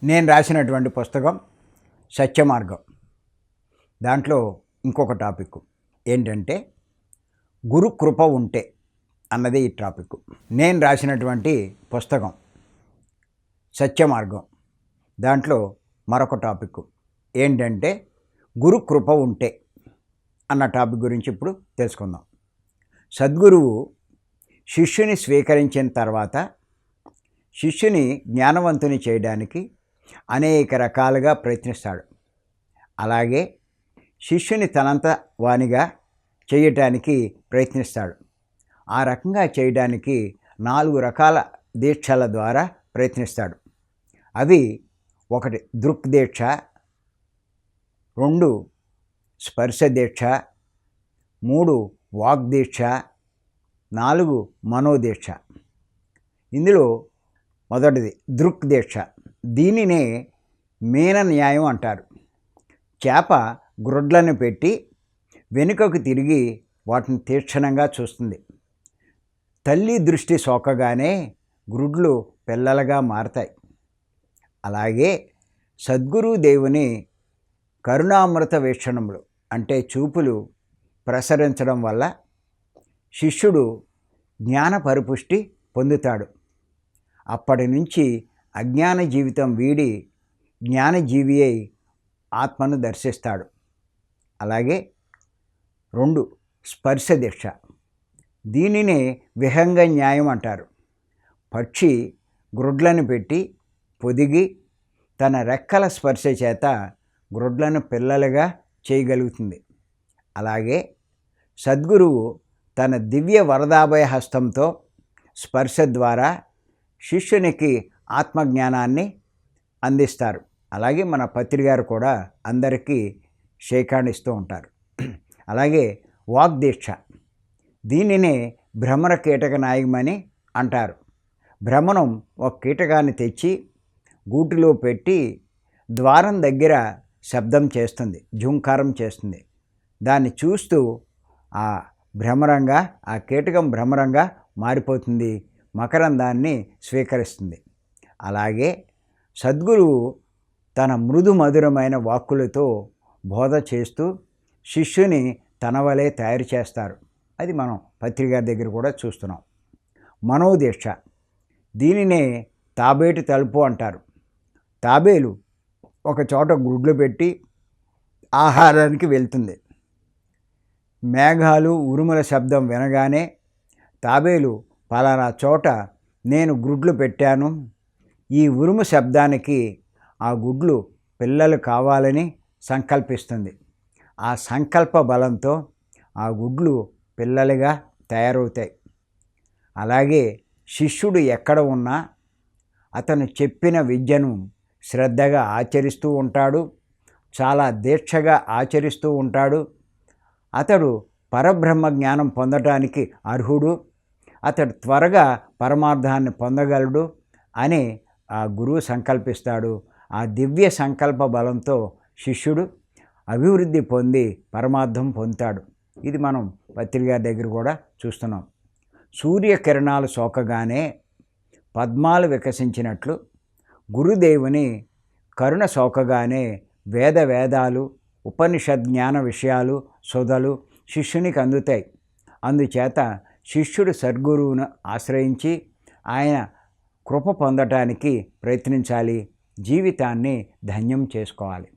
నేను రాసినటువంటి పుస్తకం సత్య మార్గం. దాంట్లో ఇంకొక టాపిక్ ఏంటంటే గురు కృప ఉంటే అన్నది ఈ టాపిక్. నేను రాసినటువంటి పుస్తకం సత్య మార్గం. దాంట్లో మరొక టాపిక్ ఏంటంటే గురు కృప ఉంటే అన్న టాపిక్ గురించి ఇప్పుడు తెలుసుకుందాం. సద్గురువు శిష్యుని స్వీకరించిన తర్వాత శిష్యుని జ్ఞానవంతుని చేయడానికి అనేక రకాలుగా ప్రయత్నిస్తాడు. అలాగే శిష్యుని తనంత వానిగా చేయటానికి ప్రయత్నిస్తాడు. ఆ రకంగా చేయడానికి 4 రకాల దీక్షల ద్వారా ప్రయత్నిస్తాడు. అవి 1 దృక్ దీక్ష, 2 స్పర్శ దీక్ష, 3 వాగ్ దీక్ష, 4 మనోదీక్ష. ఇందులో మొదటిది దృక్ దీక్ష. దీనినే మీన న్యాయం అంటారు. చేప గ్రుడ్లను పెట్టి వెనుకకు తిరిగి వాటిని తీక్షణంగా చూస్తుంది. తల్లి దృష్టి సోకగానే గ్రుడ్లు పిల్లలుగా మారతాయి. అలాగే సద్గురు దేవుని కరుణామృత వీక్షణములు అంటే చూపులు ప్రసరించడం వల్ల శిష్యుడు జ్ఞాన పరిపుష్టి పొందుతాడు. అప్పటి నుంచి అజ్ఞాన జీవితం వీడి జ్ఞానజీవి అయి ఆత్మను దర్శిస్తాడు. అలాగే 2 స్పర్శ దీక్ష. దీనినే విహంగ న్యాయం అంటారు. పక్షి గ్రుడ్లను పెట్టి పొదిగి తన రెక్కల స్పర్శ చేత గ్రుడ్లను పిల్లలుగా చేయగలుగుతుంది. అలాగే సద్గురువు తన దివ్య వరదాభయ హస్తంతో స్పర్శ ద్వారా శిష్యునికి ఆత్మజ్ఞానాన్ని అందిస్తారు. అలాగే మన పత్రిగారు కూడా అందరికీ శేఖాణిస్తూ ఉంటారు. అలాగే వాగ్దీక్ష. దీనినే భ్రమర కీటక నాయకమని అంటారు. భ్రమణం ఒక కీటకాన్ని తెచ్చి గూటిలో పెట్టి ద్వారం దగ్గర శబ్దం చేస్తుంది, జుంకారం చేస్తుంది. దాన్ని చూస్తూ ఆ కీటకం భ్రమరంగా మారిపోతుంది, మకరందాన్ని స్వీకరిస్తుంది. అలాగే సద్గురువు తన మృదు మధురమైన వాక్కులతో బోధ చేస్తూ శిష్యుని తన వలె తయారు చేస్తారు. అది మనం పత్రిక దగ్గర కూడా చూస్తున్నాం. మనోదీక్ష. దీనినే తాబేటి తలుపు అంటారు. తాబేలు ఒక చోట గుడ్లు పెట్టి ఆహారానికి వెళ్తుంది. మేఘాలు ఉరుముల శబ్దం వినగానే తాబేలు పలానా చోట నేను గుడ్లు పెట్టాను, ఈ ఉరుము శబ్దానికి ఆ గుడ్లు పిల్లలు కావాలని సంకల్పిస్తుంది. ఆ సంకల్ప బలంతో ఆ గుడ్లు పిల్లలుగా తయారవుతాయి. అలాగే శిష్యుడు ఎక్కడ ఉన్నా అతను చెప్పిన విద్యను శ్రద్ధగా ఆచరిస్తూ ఉంటాడు, చాలా దీక్షగా ఆచరిస్తూ ఉంటాడు. అతడు పరబ్రహ్మ జ్ఞానం పొందటానికి అర్హుడు, అతడు త్వరగా పరమార్థాన్ని పొందగలడు అని ఆ గురువు సంకల్పిస్తాడు. ఆ దివ్య సంకల్ప బలంతో శిష్యుడు అభివృద్ధి పొంది పరమార్థం పొందుతాడు. ఇది మనం పత్రిక దగ్గర కూడా చూస్తున్నాం. సూర్యకిరణాలు సోకగానే పద్మాలు వికసించినట్లు గురుదేవుని కరుణ సోకగానే వేదాలు ఉపనిషద్ జ్ఞాన విషయాలు సొదలు శిష్యునికి అందుతాయి. అందుచేత శిష్యుడు సద్గురువును ఆశ్రయించి ఆయన కృప పొందటానికి ప్రయత్నించాలి, జీవితాన్ని ధన్యం చేసుకోవాలి.